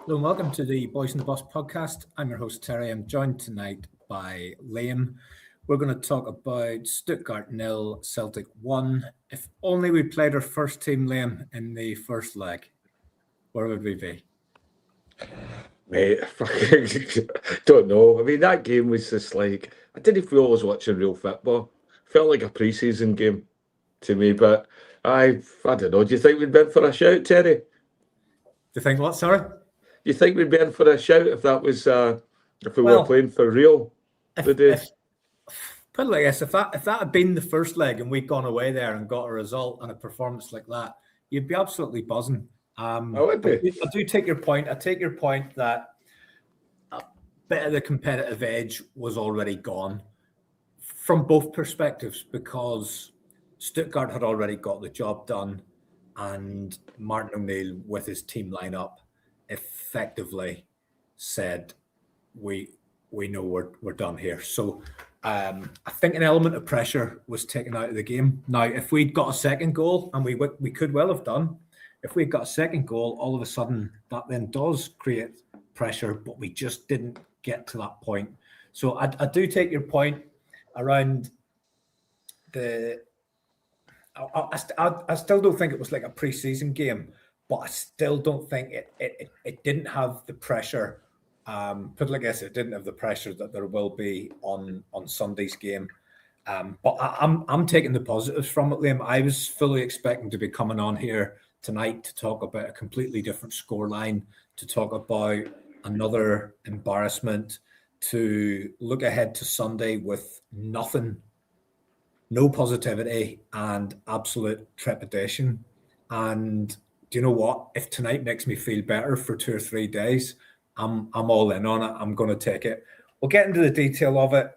Hello and welcome to the Boys and the Boss podcast. I'm your host, Terry. I'm joined tonight by Liam. We're going to talk about Stuttgart 0, Celtic 1. If only we played our first team, Liam, in the first leg, where would we be? Mate, don't know. I mean, that game was just like, I didn't feel I was watching real football. Felt like a pre-season game to me, but I don't know. Do you think we'd be in for a shout, Terry? Do you think what, sorry? Do you think we'd be in for a shout if that was if we were Well, playing for real today? Put it like this, if that had been the first leg and we'd gone away there and got a result and a performance like that, you'd be absolutely buzzing. I would be. I do take your point. I take your point that a bit of the competitive edge was already gone from both perspectives because Stuttgart had already got the job done and Martin O'Neill with his team lineup effectively said, we know we're done here. So I think an element of pressure was taken out of the game. Now, if we'd got a second goal, and we could well have done, if we'd got a second goal, all of a sudden that then does create pressure, but we just didn't get to that point. So I do take your point around the. I still don't think it was like a pre-season game, but I still don't think it didn't have the pressure. Put like this, it didn't have the pressure that there will be on Sunday's game. But I'm taking the positives from it, Liam. I was fully expecting to be coming on here tonight to talk about a completely different scoreline, to talk about another embarrassment, to look ahead to Sunday with nothing, no positivity and absolute trepidation. And do you know what? If tonight makes me feel better for 2 or 3 days, I'm all in on it. I'm going to take it. We'll get into the detail of it.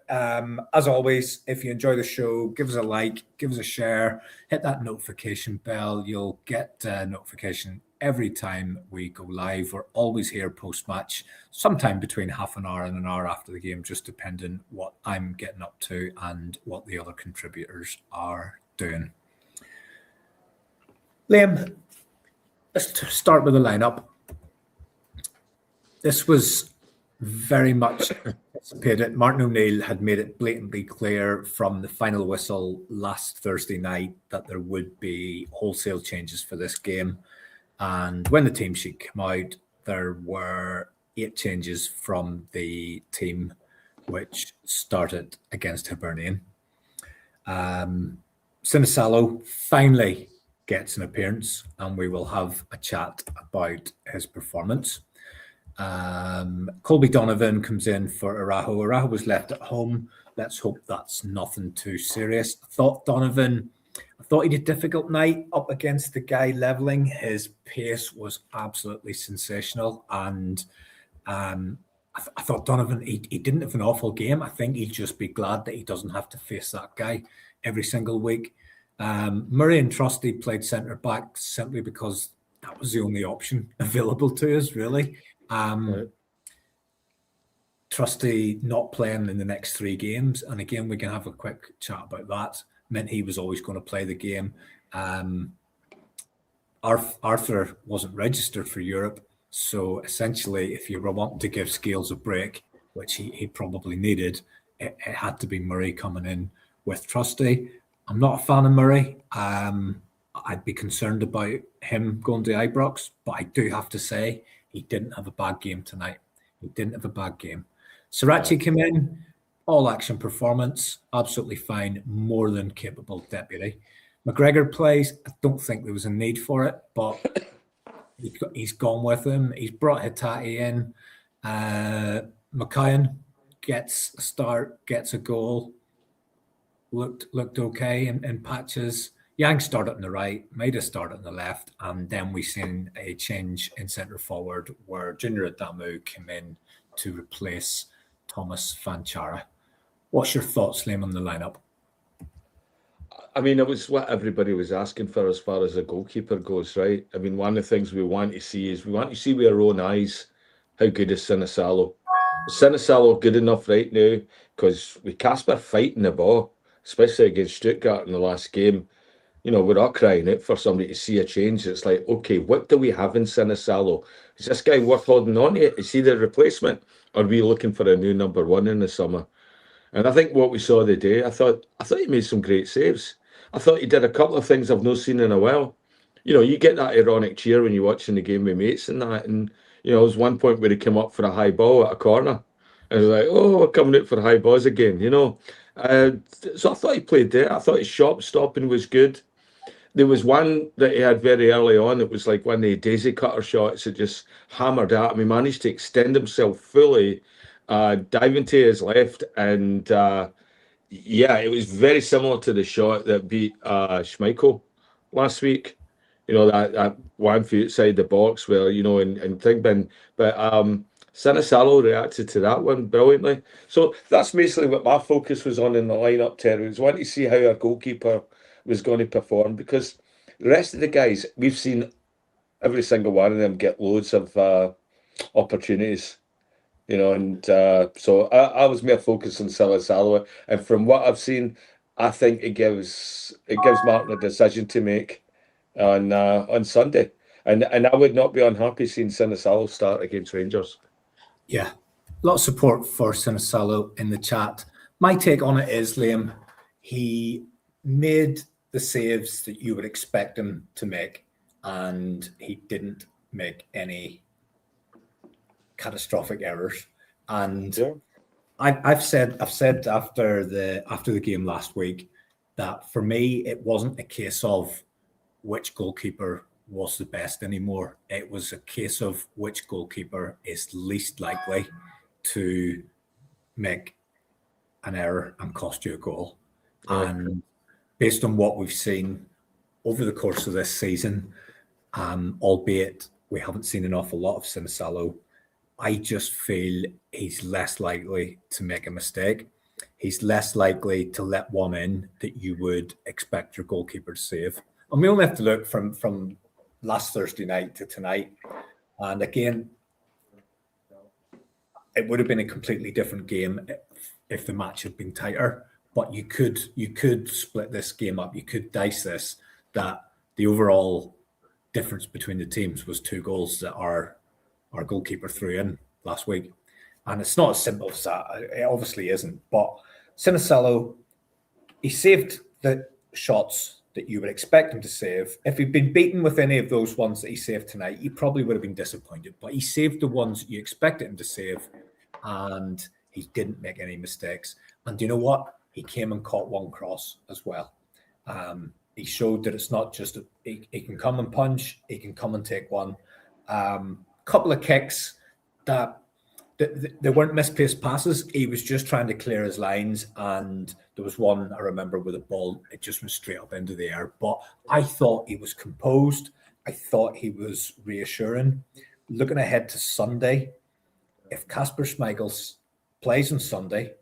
As always, if you enjoy the show, give us a like, give us a share, hit that notification bell. You'll get a notification every time we go live. We're always here post-match, sometime between half an hour and an hour after the game, just depending what I'm getting up to and what the other contributors are doing. Liam, let's start with the lineup. This was very much anticipated. Martin O'Neill had made it blatantly clear from the final whistle last Thursday night that there would be wholesale changes for this game. And when the team sheet came out, there were 8 changes from the team, which started against Hibernian. Sinisalo finally gets an appearance, and we will have a chat about his performance. Colby Donovan comes in for Arajo. Arajo was left at home. Let's hope that's nothing too serious. I thought he did a difficult night up against the guy leveling. His pace was absolutely sensational. And I thought Donovan, he didn't have an awful game. I think he'll just be glad that he doesn't have to face that guy every single week. Murray and Trusty played centre-back simply because that was the only option available to us, really. Trusty not playing in the next 3 games, and again we can have a quick chat about that. Meant he was always going to play the game. Arthur wasn't registered for Europe, so essentially if you were wanting to give Scales a break, which he probably needed, it had to be Murray coming in with Trusty. I'm not a fan of Murray. I'd be concerned about him going to Ibrox, but I do have to say he didn't have a bad game tonight. He didn't have a bad game. Sriracha came in, all-action performance, absolutely fine, more than capable deputy. McGregor plays. I don't think there was a need for it, but he's gone with him. He's brought Hitati in. McKeon gets a start, gets a goal. Looked okay in patches. Yang started on the right, Maida started on the left, and then we seen a change in centre forward where Junior Adamu came in to replace Thomas Fanchara. What's your thoughts, Liam, on the lineup? I mean, it was what everybody was asking for as far as the goalkeeper goes, right? I mean, one of the things we want to see is we want to see with our own eyes how good is Sinisalo. Is Sinisalo good enough right now? Because with Casper fighting the ball, especially against Stuttgart in the last game, we're all crying out for somebody to see a change. It's like, okay, what do we have in Sinisalo? Is this guy worth holding on to? Is he the replacement? Or are we looking for a new number one in the summer? And I think what we saw the day, I thought he made some great saves. I thought he did a couple of things I've not seen in a while. You get that ironic cheer when you're watching the game with mates and that. And there was one point where he came up for a high ball at a corner. And it was like, oh, we're coming out for high balls again. Uh, so I thought he played there. I thought his shot stopping was good. There was one that he had very early on. It was like one of the daisy cutter shots that just hammered at him. He managed to extend himself fully, diving to his left. And yeah, it was very similar to the shot that beat Schmeichel last week. That one for outside the box where, and Thingben. But Sinisalo reacted to that one brilliantly. So that's basically what my focus was on in the lineup, Terry. Was wanting to see how our goalkeeper was going to perform, because the rest of the guys, we've seen every single one of them get loads of opportunities. And so I was more focused on Sinisalo, and from what I've seen, I think it gives Martin a decision to make on Sunday, and I would not be unhappy seeing Sinisalo start against Rangers. Yeah, a lot of support for Sinisalo in the chat. My take on it is, Liam, he made the saves that you would expect him to make, and he didn't make any catastrophic errors. And Yeah. I've said after the game last week that for me it wasn't a case of which goalkeeper was the best anymore. It was a case of which goalkeeper is least likely to make an error and cost you a goal. Yeah. And based on what we've seen over the course of this season, albeit we haven't seen an awful lot of Sinisalo, I just feel he's less likely to make a mistake. He's less likely to let one in that you would expect your goalkeeper to save. And we only have to look from last Thursday night to tonight. And again, it would have been a completely different game if the match had been tighter. But you could split this game up. You could dice this, that the overall difference between the teams was 2 goals that our goalkeeper threw in last week. And it's not as simple as that. It obviously isn't. But Sinisalo, he saved the shots that you would expect him to save. If he'd been beaten with any of those ones that he saved tonight, he probably would have been disappointed. But he saved the ones that you expected him to save, and he didn't make any mistakes. And do you know what? He came and caught one cross as well. He showed that it's not just he can come and punch, he can come and take one. Couple of kicks that they weren't misplaced passes. He was just trying to clear his lines, and there was one I remember with a ball, it just went straight up into the air. But I thought he was composed. I thought he was reassuring. Looking ahead to Sunday, if Kasper Schmeichel plays on Sunday,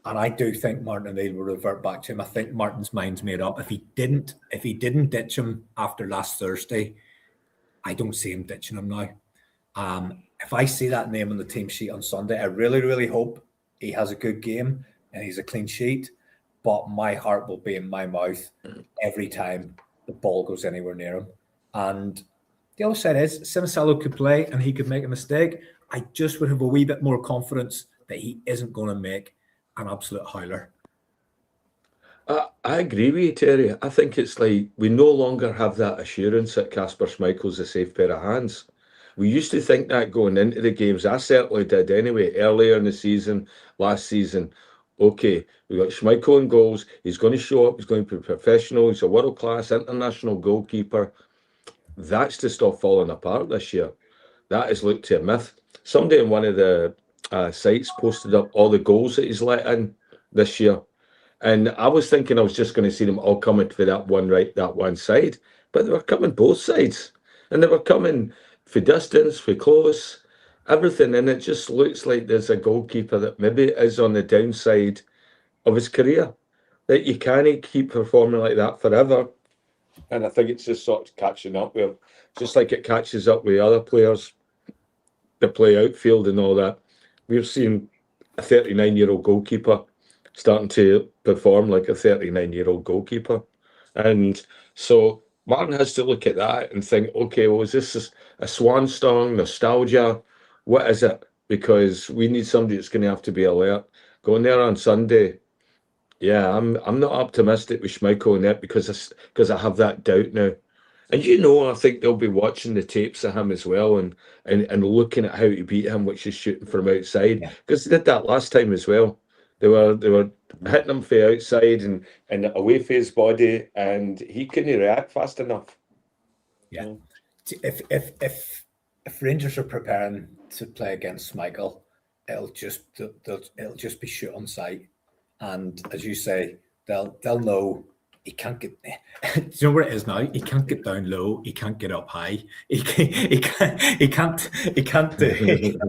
and I do think Martin O'Neill will revert back to him. I think Martin's mind's made up. If he didn't ditch him after last Thursday, I don't see him ditching him now. If I see that name on the team sheet on Sunday, I really, really hope he has a good game and he's a clean sheet. But my heart will be in my mouth every time the ball goes anywhere near him. And the other side is Sinisalo could play and he could make a mistake. I just would have a wee bit more confidence that he isn't going to make an absolute howler. I agree with you, Terry. I think it's like we no longer have that assurance that Kasper Schmeichel's a safe pair of hands. We used to think that going into the games. I certainly did anyway, earlier in the season, last season. Okay, we got Schmeichel in goals. He's going to show up. He's going to be professional. He's a world-class international goalkeeper. That's just all falling apart this year. That has looked to a myth. Somebody in one of the sites posted up all the goals that he's let in this year. And I was thinking I was just going to see them all coming for that one side. But they were coming both sides. And they were coming for distance, for close, everything. And it just looks like there's a goalkeeper that maybe is on the downside of his career. That you can't keep performing like that forever. And I think it's just sort of catching up with him. Just like it catches up with other players that play outfield and all that. We've seen a 39-year-old goalkeeper starting to perform like a 39-year-old goalkeeper. And so Martin has to look at that and think, okay, well, is this a swan song, nostalgia? What is it? Because we need somebody that's going to have to be alert. Going there on Sunday, yeah, I'm not optimistic with Schmeichel in it because I have that doubt now. And I think they'll be watching the tapes of him as well and looking at how to beat him, which is shooting from outside. Yeah. Because they did that last time as well. They were hitting him from outside and away from his body, and he couldn't react fast enough. Yeah. If Rangers are preparing to play against Schmeichel, it'll just be shoot on sight. And as you say, they'll know he can't get. Do you know where it is now? He can't get down low. He can't get up high. He can't do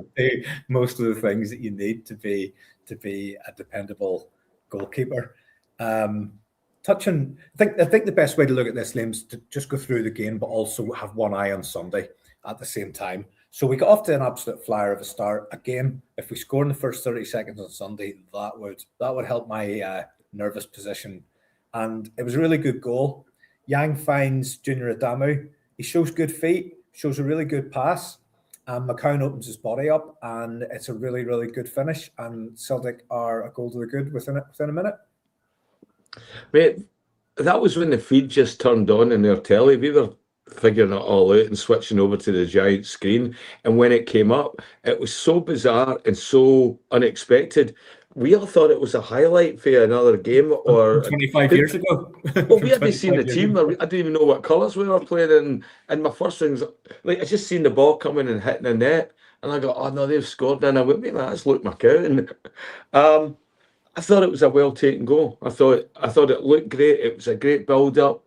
most of the things that you need to be a dependable goalkeeper. I think the best way to look at this, Liam, is to just go through the game, but also have one eye on Sunday at the same time. So we got off to an absolute flyer of a start. Again, if we score in the first 30 seconds on Sunday, that would help my nervous position. And it was a really good goal. Yang finds Junior Adamu. He shows good feet, shows a really good pass. And McCown opens his body up, and it's a really, really good finish. And Celtic are a goal to the good within a minute. Mate, that was when the feed just turned on in their telly. We were figuring it all out and switching over to the giant screen. And when it came up, it was so bizarre and so unexpected. We all thought it was a highlight for another game or 25 years ago. Well, we hadn't seen the team. I didn't even know what colours we were playing in. And my first things, like I just seen the ball coming and hitting the net, and I go, "Oh no, they've scored!" And I went, "Wait, that's Luke McCown." I thought it was a well taken goal. I thought it looked great. It was a great build up.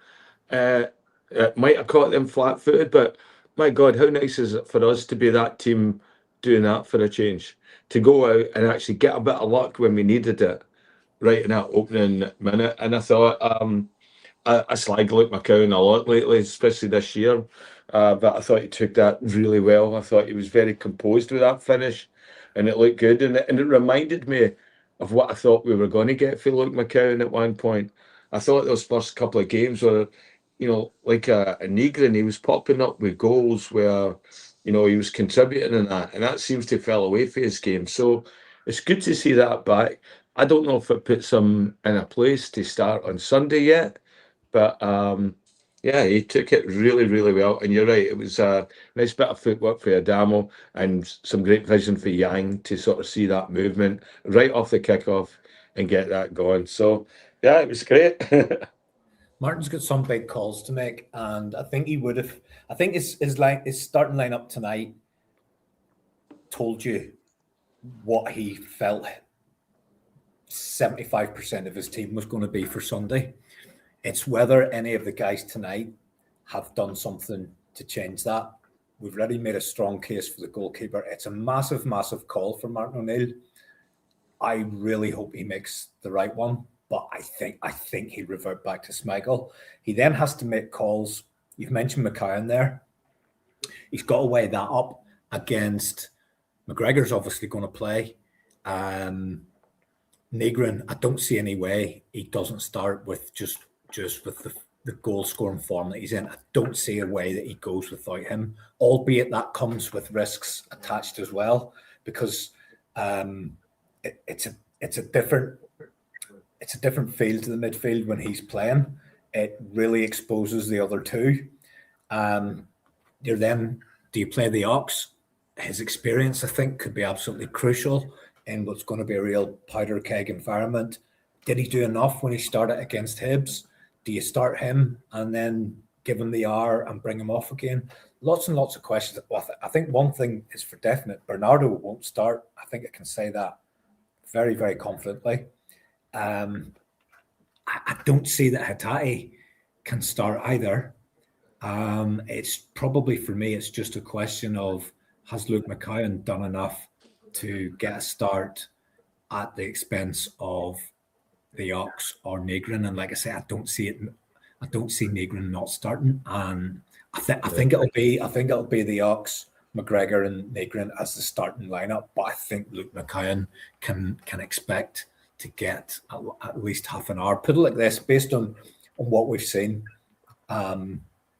It might have caught them flat footed, but my God, how nice is it for us to be that team doing that for a change? To go out and actually get a bit of luck when we needed it, right in that opening minute. And I thought I slag Luke McCown a lot lately, especially this year. But I thought he took that really well. I thought he was very composed with that finish, and it looked good. And it reminded me of what I thought we were going to get for Luke McCown at one point. I thought those first couple of games were, like a Negrin, he was popping up with goals where, he was contributing in that, and that seems to fell away for his game. So it's good to see that back. I don't know if it puts him in a place to start on Sunday yet, but yeah, he took it really, really well. And you're right, it was a nice bit of footwork for Adamo and some great vision for Yang to sort of see that movement right off the kickoff and get that going. So yeah, it was great. Martin's got some big calls to make, and I think he would have. I think his starting lineup tonight told you what he felt 75% of his team was going to be for Sunday. It's whether any of the guys tonight have done something to change that. We've already made a strong case for the goalkeeper. It's a massive, massive call for Martin O'Neill. I really hope he makes the right one, but I think he'd revert back to Schmeichel. He then has to make calls. You've mentioned McCown there. He's got to weigh that up against McGregor's obviously going to play. Negrin, I don't see any way he doesn't start with just with the goal scoring form that he's in. I don't see a way that he goes without him, albeit that comes with risks attached as well, because it's a different feel to the midfield when he's playing. It really exposes the other two. Do you play the Ox? His experience, I think, could be absolutely crucial in what's going to be a real powder keg environment. Did he do enough when he started against Hibs? Do you start him and then give him the hour and bring him off again? Lots and lots of questions. Well, I think one thing is for definite. Bernardo won't start. I think I can say that very, very confidently. I don't see that Hatate can start either. It's probably, for me, it's just a question of, has Luke McCown done enough to get a start at the expense of the Ox or Negrin? And like I say, I don't see Negrin not starting. And I think it'll be the Ox, McGregor, and Negrin as the starting lineup. But I think Luke McCown can expect to get at least half an hour. Put it like this: based on what we've seen.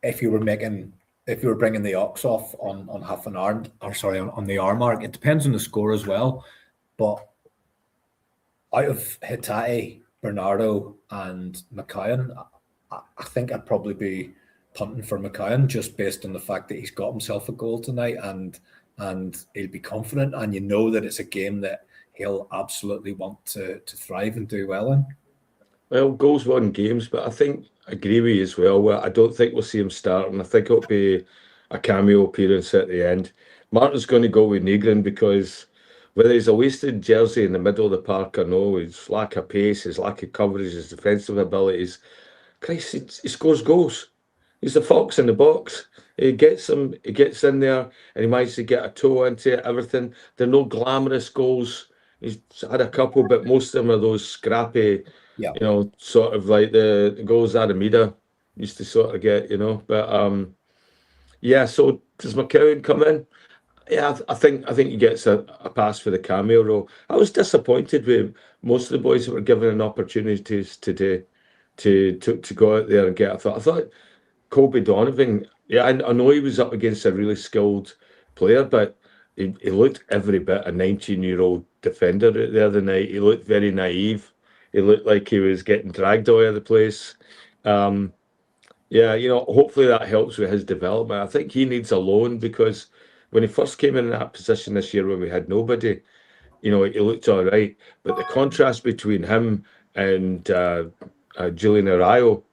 If you were bringing the ox off on half an hour, or sorry, on the hour mark, it depends on the score as well. But out of Hitati, Bernardo, and McKeown, I think I'd probably be punting for McKeown just based on the fact that he's got himself a goal tonight, and he'll be confident, and you know that it's a game that he'll absolutely want to thrive and do well in. Well, goals won games, but I agree with you as well. I don't think we'll see him starting. I think it'll be a cameo appearance at the end. Martin's going to go with Reegan because whether he's a wasted jersey in the middle of the park or no, his lack of pace, his lack of coverage, his defensive abilities, Christ, he scores goals. He's the fox in the box. He gets in there, and he managed to get a toe into it, everything. They're no glamorous goals. He's had a couple, but most of them are those scrappy, sort of like the goals Aramida used to sort of get, But so does McKeown come in? Yeah, I think he gets a pass for the cameo role. I was disappointed with most of the boys that were given an opportunities today to go out there and get. I thought Colby Donovan. Yeah, I know he was up against a really skilled player, but he looked every bit a 19-year-old defender the other night. He looked very naive. He looked like he was getting dragged all over the place. Hopefully that helps with his development. I think he needs a loan because when he first came in that position this year when we had nobody, he looked all right. But the contrast between him and Julian Arroyo,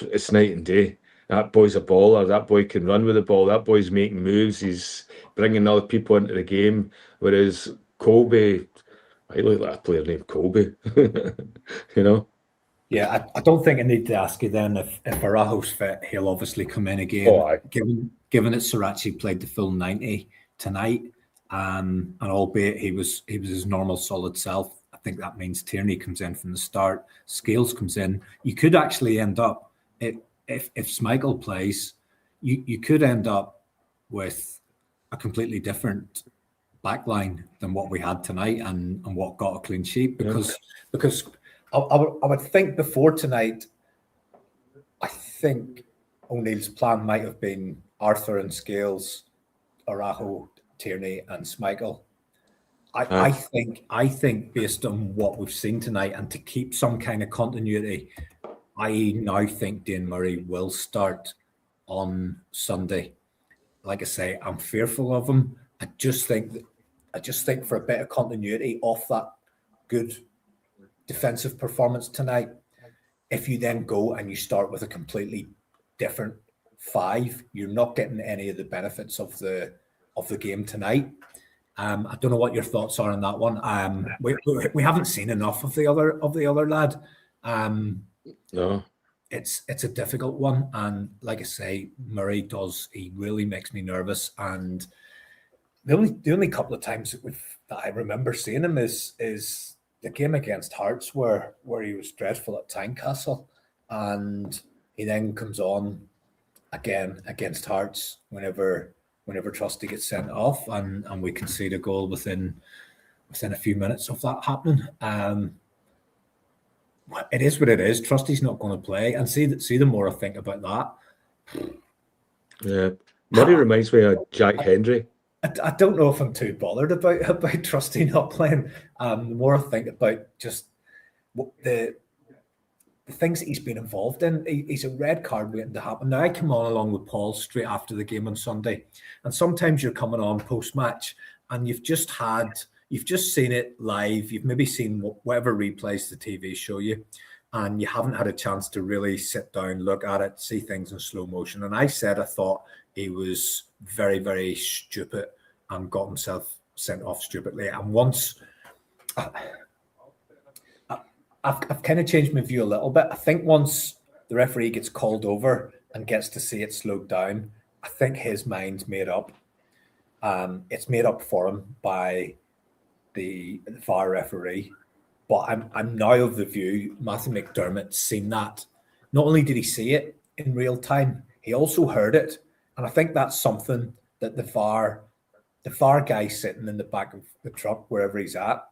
it's night and day. That boy's a baller. That boy can run with the ball. That boy's making moves. He's bringing other people into the game. Whereas Colby, I look like a player named Colby, Yeah, I don't think I need to ask you then if Araujo's fit, he'll obviously come in again. Given that Sriracha played the full 90 tonight, and albeit he was his normal solid self, I think that means Tierney comes in from the start, Scales comes in. You could actually end up if Schmeichel plays, you could end up with a completely different backline than what we had tonight and what got a clean sheet because I would think before tonight, I think O'Neill's plan might have been Arthur and Scales, Araujo, Tierney, and Schmeichel. I think based on what we've seen tonight and to keep some kind of continuity, I now think Dane Murray will start on Sunday. Like I say, I'm fearful of him. I just think for a bit of continuity off that good defensive performance tonight, if you then go and you start with a completely different five, you're not getting any of the benefits of the game tonight. I don't know what your thoughts are on that one. We haven't seen enough of the other lad. No, it's a difficult one, and like I say, Murray he really makes me nervous. And the only couple of times that I remember seeing him is the game against Hearts where he was dreadful at Tynecastle, and he then comes on again against Hearts whenever Trusty gets sent off, and we concede a goal within a few minutes of that happening. It is what it is. Trusty's not going to play, and see the more I think about that. Yeah, Murray reminds me of Jack Hendry. I don't know if I'm too bothered about Trusty not playing. The more I think about just the things that he's been involved in, he's a red card waiting to happen. Now, I come on along with Paul straight after the game on Sunday, and sometimes you're coming on post-match and you've just seen it live. You've maybe seen whatever replays the TV show you, and you haven't had a chance to really sit down, look at it, see things in slow motion. And I thought he was very, very stupid and got himself sent off stupidly. And once I've kind of changed my view a little bit. I think once the referee gets called over and gets to see it slowed down, I think his mind's made up. It's made up for him by the VAR referee. But I'm now of the view Matthew McDermott's seen that. Not only did he see it in real time, he also heard it. And I think that's something that the VAR guy sitting in the back of the truck, wherever he's at,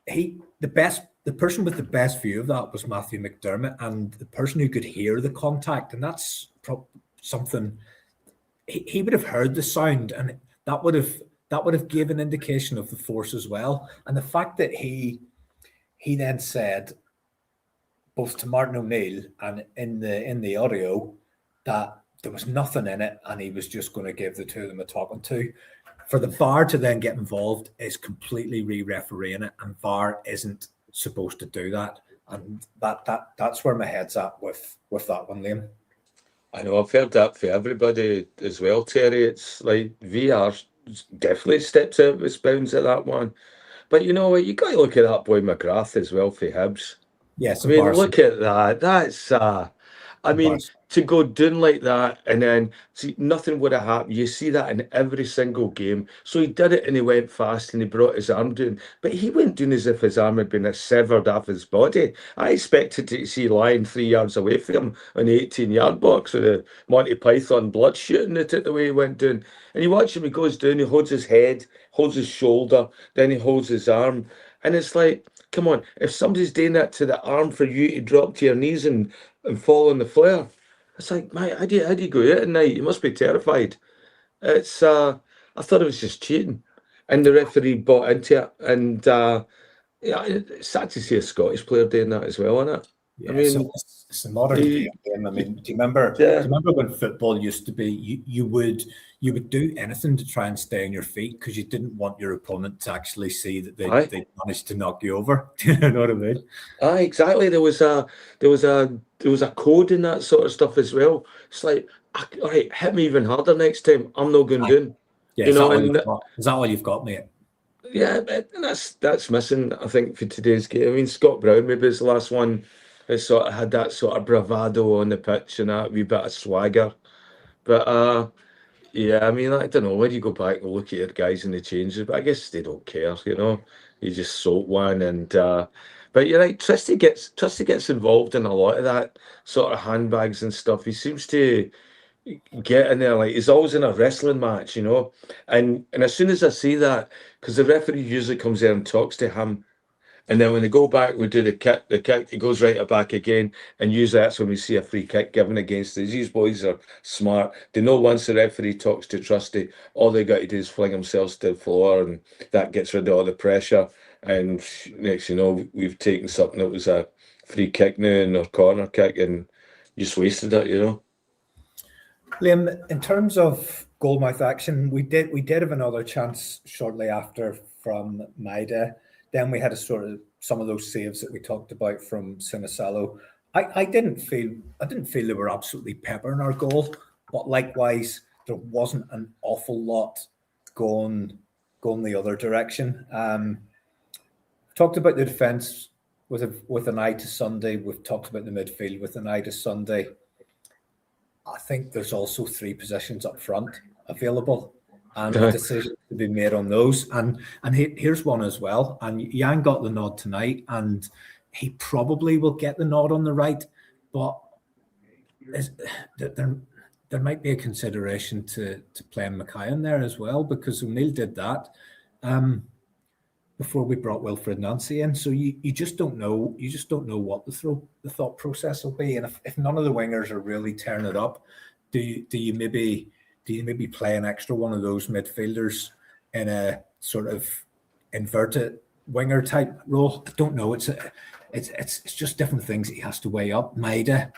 the best the person with the best view of that was Matthew McDermott, and the person who could hear the contact, and that's something he would have heard the sound, and that would have given indication of the force as well. And the fact that he then said both to Martin O'Neill and in the audio that there was nothing in it, and he was just going to give the two of them a talking to. For the VAR to then get involved is completely re-refereeing it, and VAR isn't supposed to do that. And that's where my head's at with that one, Liam. I know, I've heard that for everybody as well, Terry. It's like VR definitely steps out of its bounds at that one. But you know what? You got to look at that boy McGrath as well for Hibs. Yes, I mean, look at that. That's I mean, to go down like that and then see nothing would have happened. You see that in every single game. So he did it and he went fast and he brought his arm down. But he went down as if his arm had been severed off his body. I expected to see lying 3 yards away from him on the 18-yard box with the Monty Python blood shooting at it the way he went down. And you watch him, he goes down, he holds his head, holds his shoulder, then he holds his arm. And it's like, come on, if somebody's doing that to the arm for you to drop to your knees and fall on the flare, it's like, mate, how do you go out at night? You must be terrified. It's I thought it was just cheating, and the referee bought into it. And yeah, it's sad to see a Scottish player doing that as well, isn't it? Yeah, I mean, it's a modern game. I mean, do you remember when football used to be? You would do anything to try and stay on your feet because you didn't want your opponent to actually see that they managed to knock you over. You know what I mean? Exactly. There was a code in that sort of stuff as well. It's like, all right, hit me even harder next time. I'm not going down. Yeah, is that all you've got, mate? Yeah, and that's missing, I think, for today's game. I mean, Scott Brown maybe is the last one who sort of had that sort of bravado on the pitch and that wee bit of swagger. But yeah, I mean, I don't know, when you go back and look at your guys in the changes, but I guess they don't care, you know. You just sold one and but you're right, Tristy gets involved in a lot of that sort of handbags and stuff. He seems to get in there like he's always in a wrestling match, you know. And as soon as I see that, because the referee usually comes there and talks to him, and then when they go back, we do the kick, it goes right back again. And usually that's when we see a free kick given against us. These boys are smart. They know once the referee talks to Trusty, all they got to do is fling themselves to the floor, and that gets rid of all the pressure. And next, you know, we've taken something that was a free kick now and a corner kick and just wasted it, you know. Liam, in terms of goalmouth action, we did have another chance shortly after from Maida. Then we had a sort of some of those saves that we talked about from Sinisalo. I didn't feel they were absolutely peppering our goal, but likewise there wasn't an awful lot going the other direction. Talked about the defence with an eye to Sunday. We've talked about the midfield with an eye to Sunday. I think there's also 3 positions up front available, and a decision to be made on those. And here's one as well. And Jan got the nod tonight, and he probably will get the nod on the right, but there might be a consideration to playing Mackay in there as well, because O'Neill did that before we brought Wilfred Nancy in. So you just don't know. You just don't know what the thought process will be. And if none of the wingers are really tearing it up, do you maybe play an extra one of those midfielders in a sort of inverted winger type role? I don't know. It's just different things that he has to weigh up. Maida,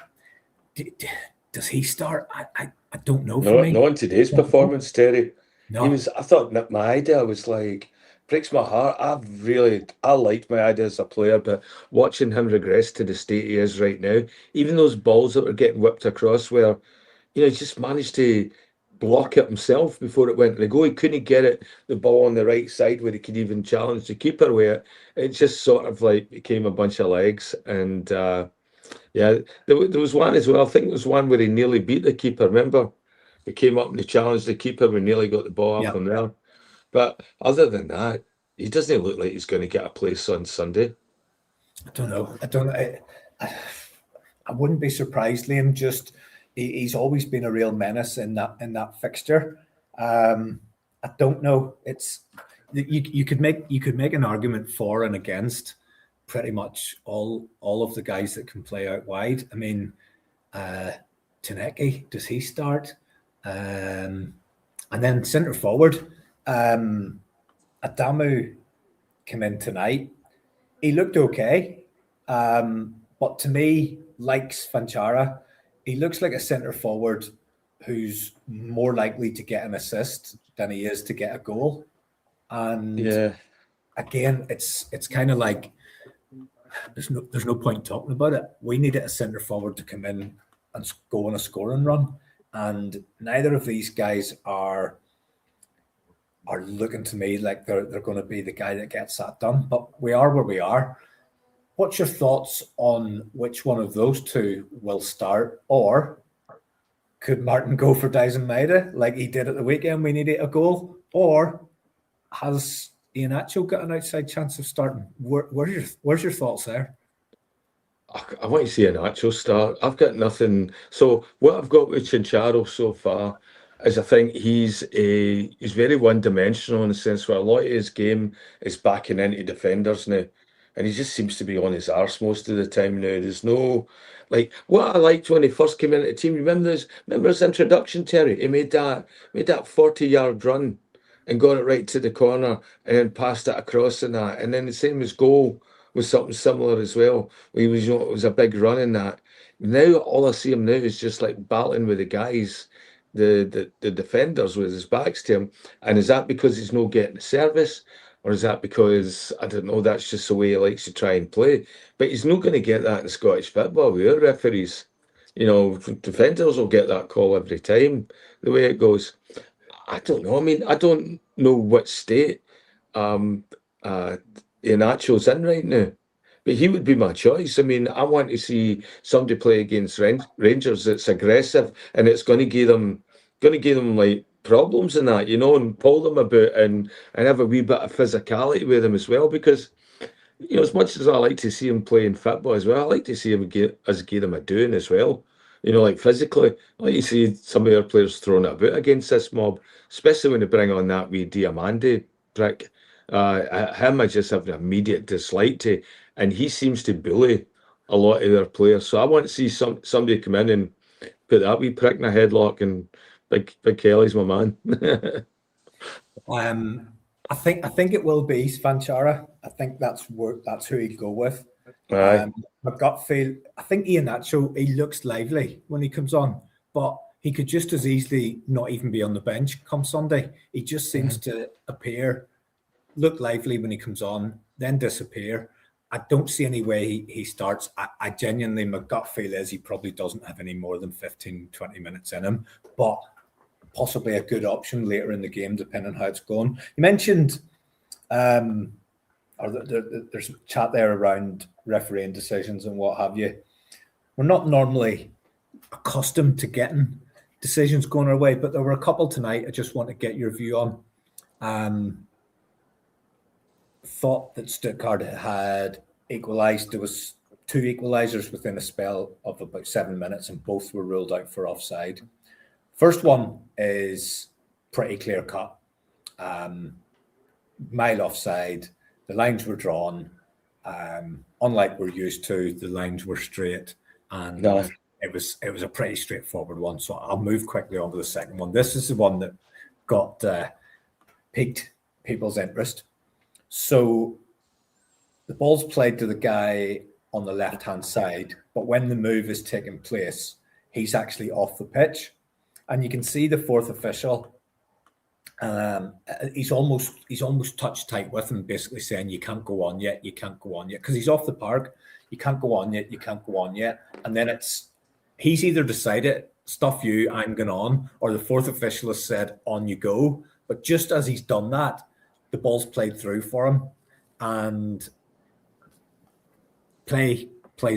does he start? I don't know. Not in today's performance, Terry. No. I thought that Maida was like, breaks my heart. I liked Maida as a player, but watching him regress to the state he is right now, even those balls that were getting whipped across where, you know, he just managed to block it himself before it went to the goal. He couldn't get the ball on the right side where he could even challenge the keeper with it. It just sort of like became a bunch of legs. And yeah, there was one as well. I think it was one where he nearly beat the keeper. Remember? He came up and he challenged the keeper. We nearly got the ball off him there. But other than that, he doesn't look like he's going to get a place on Sunday. I don't know. I wouldn't be surprised, Liam. Just he's always been a real menace in that fixture. I don't know. It's you could make an argument for and against pretty much all of the guys that can play out wide. I mean, Taneki, does he start? And then centre forward, Adamu came in tonight. He looked okay, but to me, like Svanchara, he looks like a centre forward who's more likely to get an assist than he is to get a goal. And again, it's kind of like there's no point talking about it. We needed a centre forward to come in and go on a scoring run, and neither of these guys are looking to me like they're going to be the guy that gets that done. But we are where we are. What's your thoughts on which one of those two will start, or could Martin go for Dyson Maeda like he did at the weekend? We needed a goal, or has Iheanacho got an outside chance of starting? Where's your thoughts there? I want to see Iheanacho start. I've got nothing. So what I've got with Chincharo so far is I think he's very one-dimensional in the sense where a lot of his game is backing into defenders now. And he just seems to be on his arse most of the time now. There's no, like, what I liked when he first came into the team, remember his introduction, Terry? He made that 40-yard run and got it right to the corner and then passed it across in that. And then the same as goal was something similar as well. He was, it was a big run in that. Now all I see him now is just like battling with the guys, the defenders with his backs to him. And is that because he's not getting the service? Or is that because, I don't know, that's just the way he likes to try and play? But he's not going to get that in Scottish football with our referees. Defenders will get that call every time, the way it goes. I don't know. I mean, I don't know what state Iheanacho's in right now. But he would be my choice. I mean, I want to see somebody play against Rangers that's aggressive and it's going to give them like problems in that, and pull them about and have a wee bit of physicality with them as well. Because, as much as I like to see him playing football as well, I like to see him give them a doing as well. Like physically, I like to see some of our players throwing it about against this mob, especially when they bring on that wee Diamande prick. Him, I just have an immediate dislike to, and he seems to bully a lot of their players. So I want to see somebody come in and put that wee prick in a headlock, and Big Kelly's my man. I think it will be Svanchara. I think that's who he'd go with. Aye. My gut feel, I think Iheanacho, he looks lively when he comes on, but he could just as easily not even be on the bench come Sunday. He just seems to look lively when he comes on, then disappear. I don't see any way he starts. I genuinely, my gut feel is he probably doesn't have any more than 15, 20 minutes in him, but possibly a good option later in the game, depending on how it's going. You mentioned, there's a chat there around refereeing decisions and what have you. We're not normally accustomed to getting decisions going our way, but there were a couple tonight I just want to get your view on. Thought that Stuttgart had equalised. There was 2 equalisers within a spell of about 7 minutes, and both were ruled out for offside. First one is pretty clear cut. Mile offside. The lines were drawn. Unlike we're used to, the lines were straight, and it was a pretty straightforward one. So I'll move quickly on to the second one. This is the one that got piqued people's interest. So the ball's played to the guy on the left-hand side, but when the move is taking place, he's actually off the pitch. And you can see the fourth official. He's almost touch tight with him, basically saying, you can't go on yet, because he's off the park. You can't go on yet. And then he's either decided, stuff you, I'm going on, or the fourth official has said, on you go. But just as he's done that, the ball's played through for him, and plays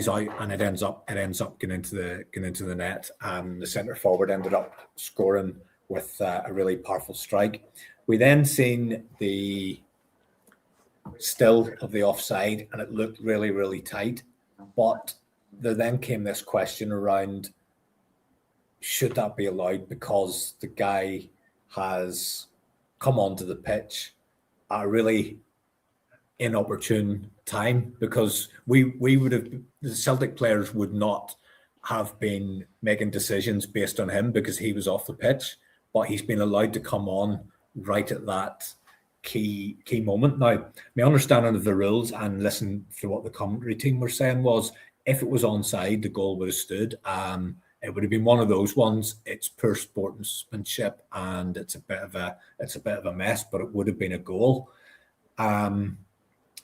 out, and it ends up getting into the net. The centre forward ended up scoring with a really powerful strike. We then seen the still of the offside, and it looked really, really tight. But there then came this question around, should that be allowed, because the guy has come onto the pitch at a really inopportune time, because we would have, the Celtic players would not have been making decisions based on him because he was off the pitch, but he's been allowed to come on right at that key moment. Now, my understanding of the rules and listen to what the commentary team were saying was, if it was onside, the goal would have stood. It would have been one of those ones. It's poor sportsmanship and it's a bit of a mess, but it would have been a goal.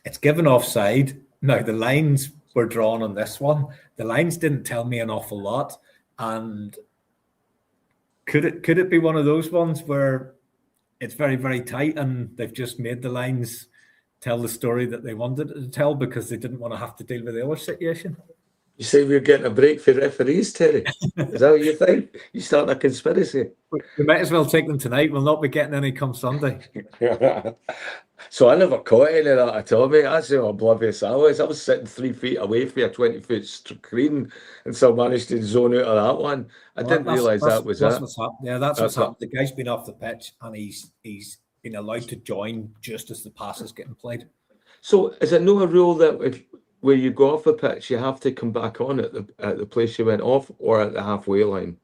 It's given offside. Now, the lines were drawn on this one. The lines didn't tell me an awful lot. And could it be one of those ones where it's very, very tight and they've just made the lines tell the story that they wanted to tell because they didn't want to have to deal with the other situation? You say we're getting a break for referees, Terry? Is that what you think? You start a conspiracy? We might as well take them tonight. We'll not be getting any come Sunday. So I never caught any of that at all, mate. That's how oblivious I was. I was sitting 3 feet away from a 20-foot screen and still managed to zone out of that one. I didn't realise that was it. Yeah, that's what's happened. The guy's been off the pitch and he's been allowed to join just as the pass is getting played. So is it no a rule that where you go off the pitch, you have to come back on at the place you went off or at the halfway line?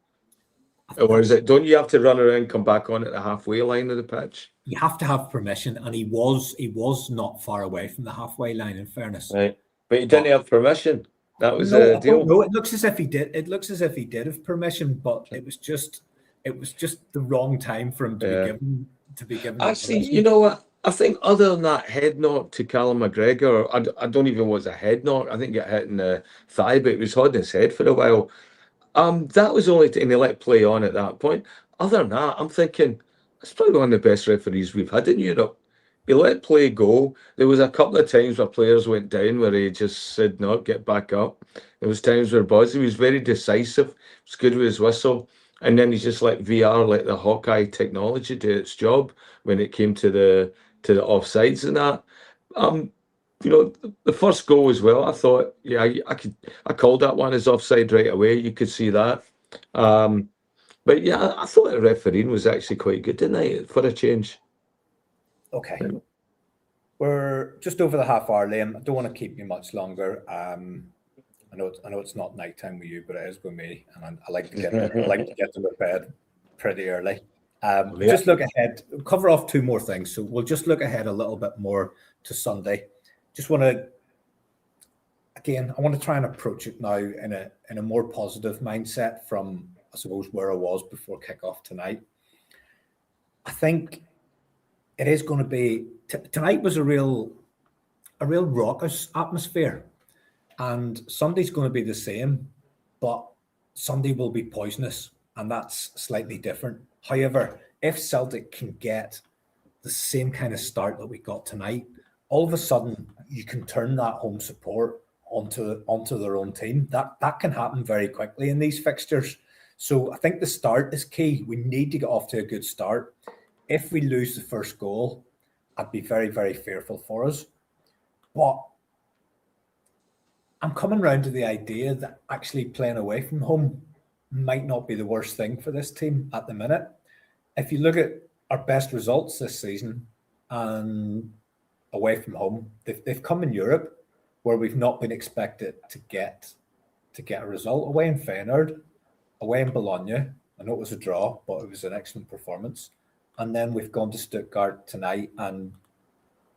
Or is it, don't you have to run around, come back on at the halfway line of the pitch? You have to have permission, and he was not far away from the halfway line, in fairness. Right. But he didn't have permission. That was the deal. No, it looks as if he did. It looks as if he did have permission, but it was just the wrong time for him to be given. Actually, you know what? I think other than that head knock to Callum McGregor, I don't even know what's a head knock. I think he got hit in the thigh, but he was holding his head for a while. That was only and he let play on at that point. Other than that, I'm thinking it's probably one of the best referees we've had in Europe. He let play go. There was a couple of times where players went down where he just said, no, get back up. There was times where Bhoys, he was very decisive. He was good with his whistle. And then he's just let VR, let the Hawkeye technology do its job when it came to the offsides and that. You know, the first goal as well, I thought, yeah, I called that one as offside right away. You could see that. But yeah, I thought the refereeing was actually quite good tonight for a change. Okay. We're just over the half hour, Liam. I don't want to keep you much longer. I know it's not nighttime with you, but it is with me, and I like to get to bed pretty early. Just look ahead. Cover off two more things. So we'll just look ahead a little bit more to Sunday. Just want to, again, I want to try and approach it now in a more positive mindset from, I suppose, where I was before kickoff tonight. I think it is going to be tonight was a real raucous atmosphere, and Sunday's going to be the same, but Sunday will be poisonous, and that's slightly different. However, if Celtic can get the same kind of start that we got tonight, all of a sudden you can turn that home support onto their own team. That can happen very quickly in these fixtures. So I think the start is key. We need to get off to a good start. If we lose the first goal, I'd be very, very fearful for us. But I'm coming around to the idea that actually playing away from home might not be the worst thing for this team at the minute. If you look at our best results this season and away from home, they've come in Europe where we've not been expected to get a result. Away in Feyenoord, away in Bologna, I know it was a draw, but it was an excellent performance. And then we've gone to Stuttgart tonight, and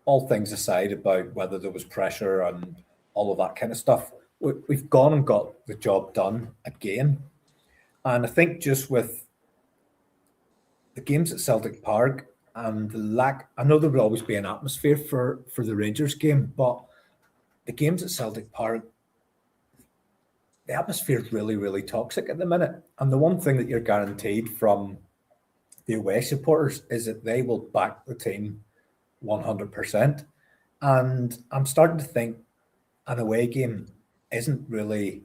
all things aside about whether there was pressure and all of that kind of stuff, we've gone and got the job done again. And I think just with the games at Celtic Park and the lack, I know there will always be an atmosphere for the Rangers game, but the games at Celtic Park, the atmosphere is really, really toxic at the minute. And the one thing that you're guaranteed from the away supporters is that they will back the team 100%. And I'm starting to think an away game isn't really,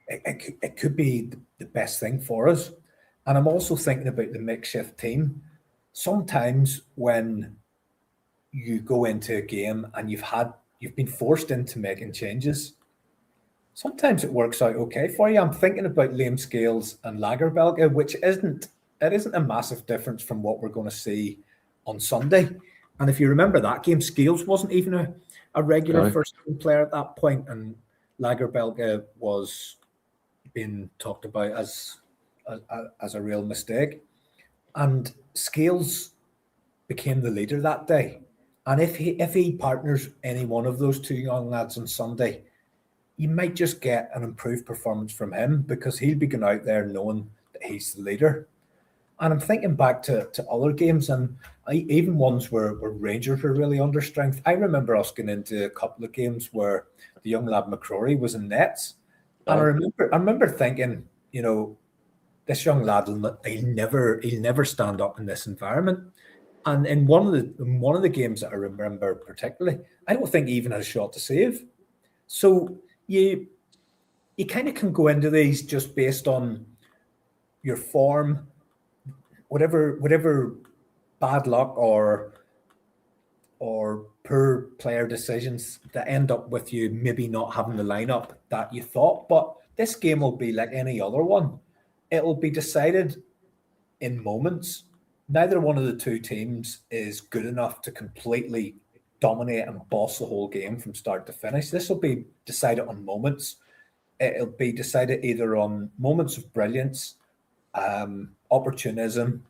it could be the best thing for us. And I'm also thinking about the makeshift team. Sometimes when you go into a game and you've been forced into making changes, sometimes it works out okay for you. I'm thinking about Liam Scales and Lagerbielke, which isn't a massive difference from what we're going to see on Sunday. And if you remember that game, Scales wasn't even a regular Aye. first team player at that point, and Lagerbielke was being talked about as a real mistake. And Scales became the leader that day. And if he partners any one of those two young lads on Sunday, you might just get an improved performance from him because he'll be going out there knowing that he's the leader. And I'm thinking back to other games, and even ones where Rangers were really under strength. I remember us getting into a couple of games where the young lad McCrory was in nets, and I remember thinking, this young lad he'll never stand up in this environment. And in one of the games that I remember particularly, I don't think he even had a shot to save. So you kind of can go into these just based on your form, whatever bad luck or poor player decisions that end up with you maybe not having the lineup that you thought. But this game will be like any other one. It'll be decided in moments. Neither one of the two teams is good enough to completely dominate and boss the whole game from start to finish. This will be decided on moments. It'll be decided either on moments of brilliance, opportunism,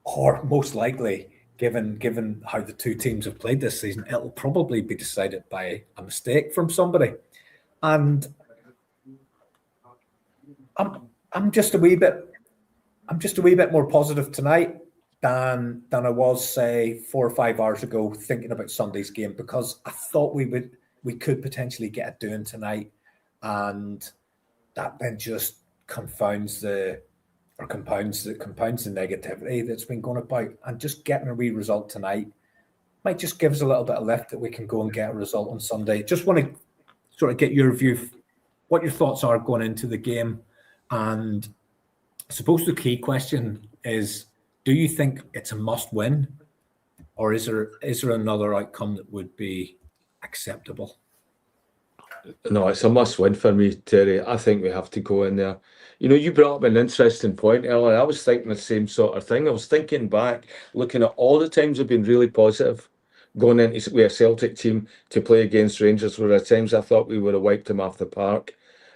or most likely, given how the two teams have played this season, it'll probably be decided by a mistake from somebody. And I'm just a wee bit more positive tonight than I was, say, 4 or 5 hours ago, thinking about Sunday's game, because I thought we could potentially get it doing tonight, and that then just compounds the negativity that's been going about. And just getting a wee result tonight might just give us a little bit of lift that we can go and get a result on Sunday. Just want to sort of get your view, what your thoughts are going into the game. And I suppose the key question is, do you think it's a must win, or is there another outcome that would be acceptable? No, it's a must win for me, Terry. I think we have to go in there. You brought up an interesting point earlier. I was thinking the same sort of thing. I was thinking back, looking at all the times I've been really positive going into with a Celtic team to play against Rangers, where at times I thought we would have wiped them off the park.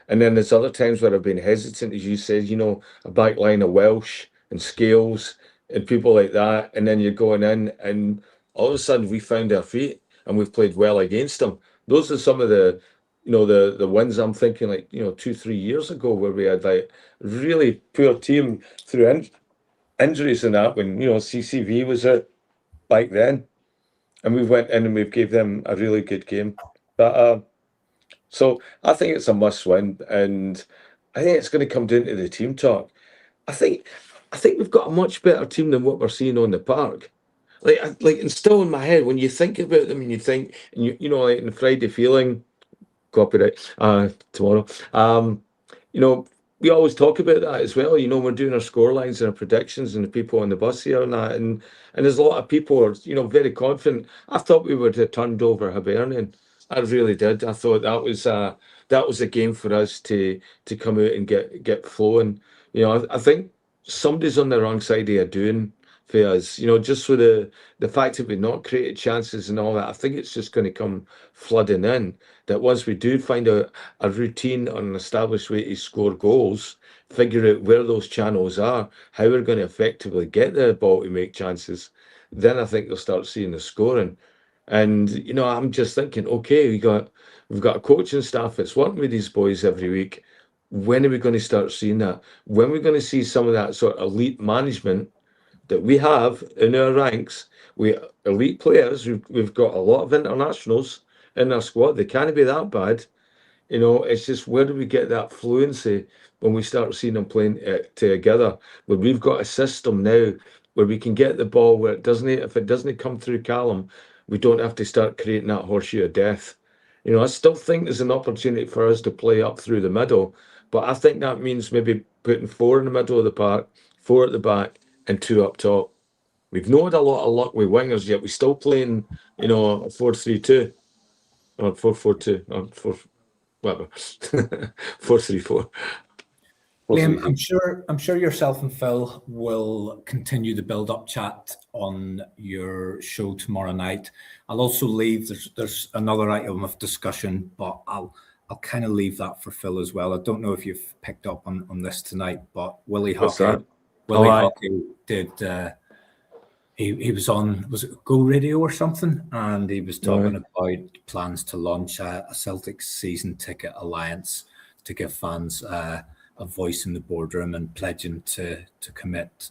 And then there's other times where I've been hesitant, as you said, a back line of Welsh and Scales and people like that. And then you're going in, and all of a sudden we found our feet and we've played well against them. Those are some of the the wins I'm thinking, like 2-3 years ago, where we had like really poor team through injuries and that, when CCV was it back then, and we went in and we gave them a really good game. But so I think it's a must win, and I think it's going to come down to the team talk. I think we've got a much better team than what we're seeing on the park. Like, and still in my head, when you think about them and you think, and like in the Friday feeling, copyright tomorrow. We always talk about that as well. We're doing our score lines and our predictions and the people on the bus here and that, and there's a lot of people who are very confident. I thought we would have turned over Hibernian. I really did. I thought that was a game for us to come out and get flowing. I think somebody's on the wrong side of doing for us. Just with the fact that we've not created chances and all that. I think it's just going to come flooding in. That once we do find a routine or an established way to score goals, figure out where those channels are, how we're going to effectively get the ball to make chances, then I think you'll start seeing the scoring. And I'm just thinking, okay, we've got a coaching staff that's working with these boys every week. When are we going to start seeing that? When are we going to see some of that sort of elite management that we have in our ranks? We elite players. We've got a lot of internationals in our squad. They can't be that bad. It's just, where do we get that fluency when we start seeing them playing together? Where we've got a system now where we can get the ball where if it doesn't come through Callum, we don't have to start creating that horseshoe of death. I still think there's an opportunity for us to play up through the middle, but I think that means maybe putting 4 in the middle of the park, 4 at the back, and 2 up top. We've not had a lot of luck with wingers yet. We're still playing, a 4-3-2 or 4-4-2 or 4, whatever, 4-3-4. Liam, I'm sure yourself and Phil will continue the build-up chat on your show tomorrow night. I'll also leave. There's another item of discussion, but I'll kind of leave that for Phil as well. I don't know if you've picked up on this tonight, but Willie Hockey did. He was on, was it Go Radio or something, and he was talking about plans to launch a Celtic season ticket alliance to give fans a voice in the boardroom and pledging to commit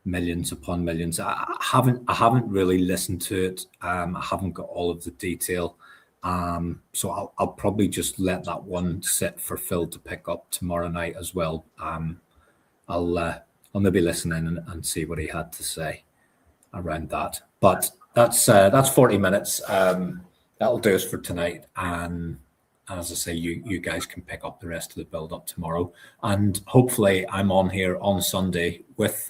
millions upon millions. I haven't really listened to it. I haven't got all of the detail, so I'll probably just let that one sit for Phil to pick up tomorrow night as well. I'll maybe listen in and see what he had to say around that. But that's 40 minutes. That'll do us for tonight. And as I say, you guys can pick up the rest of the build up tomorrow, and hopefully I'm on here on Sunday with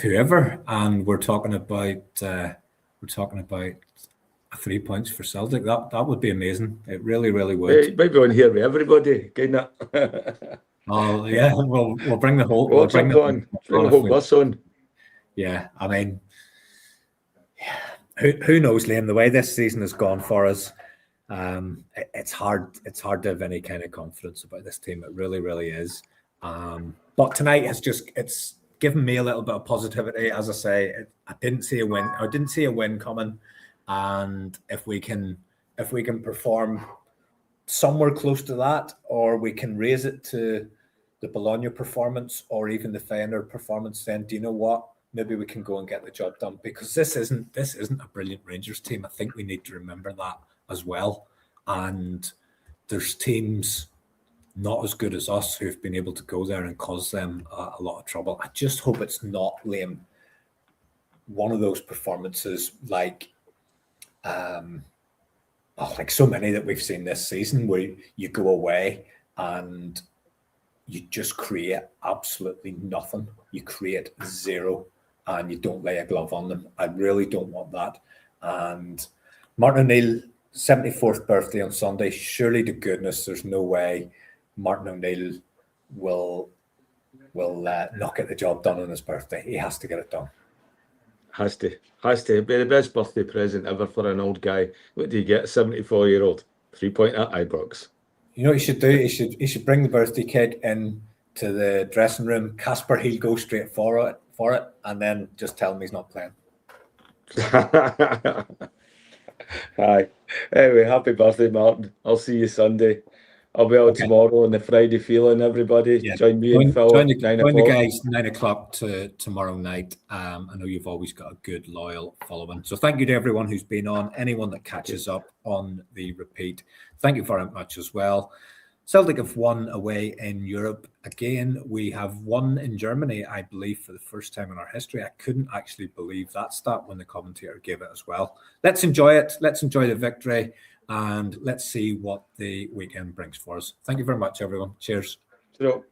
whoever, and we're talking about 3 points for Celtic. That would be amazing. It really would. Hey, maybe on here with everybody, kind of. Oh yeah, we'll bring the whole. We'll bring the whole bus on. Yeah, I mean, who knows, Liam? The way this season has gone for us. It's hard to have any kind of confidence about this team. It really is. But tonight it's given me a little bit of positivity. As I say, I didn't see a win. I didn't see a win coming. And if we can perform somewhere close to that, or we can raise it to the Bologna performance or even the Feyenoord performance, then do you know what? Maybe we can go and get the job done, because this isn't a brilliant Rangers team. I think we need to remember that as well. And there's teams not as good as us who've been able to go there and cause them a lot of trouble. I just hope it's not, Liam, one of those performances like so many that we've seen this season, where you go away and you just create absolutely nothing. You create zero and you don't lay a glove on them. I really don't want that. And Martin O'Neill, 74th birthday on Sunday. Surely to goodness, there's no way Martin O'Neill will not get the job done on his birthday. He has to get it done. Has to be the best birthday present ever for an old guy. What do you get? 74-year-old 3-point at Ibrox. You know what he should do? He should bring the birthday cake in to the dressing room. Casper, he'll go straight for it, and then just tell him he's not playing. Hi. Anyway, happy birthday, Martin. I'll see you Sunday. I'll be out tomorrow on the Friday feeling, everybody. Yeah. Join me and Phil at 9 o'clock. Join the guys 9 o'clock to tomorrow night. I know you've always got a good, loyal following. So thank you to everyone who's been on, anyone that catches up on the repeat. Thank you very much as well. Celtic have won away in Europe. Again, we have won in Germany, I believe, for the first time in our history. I couldn't actually believe that stat when the commentator gave it as well. Let's enjoy it. Let's enjoy the victory. And let's see what the weekend brings for us. Thank you very much, everyone. Cheers. Cheers.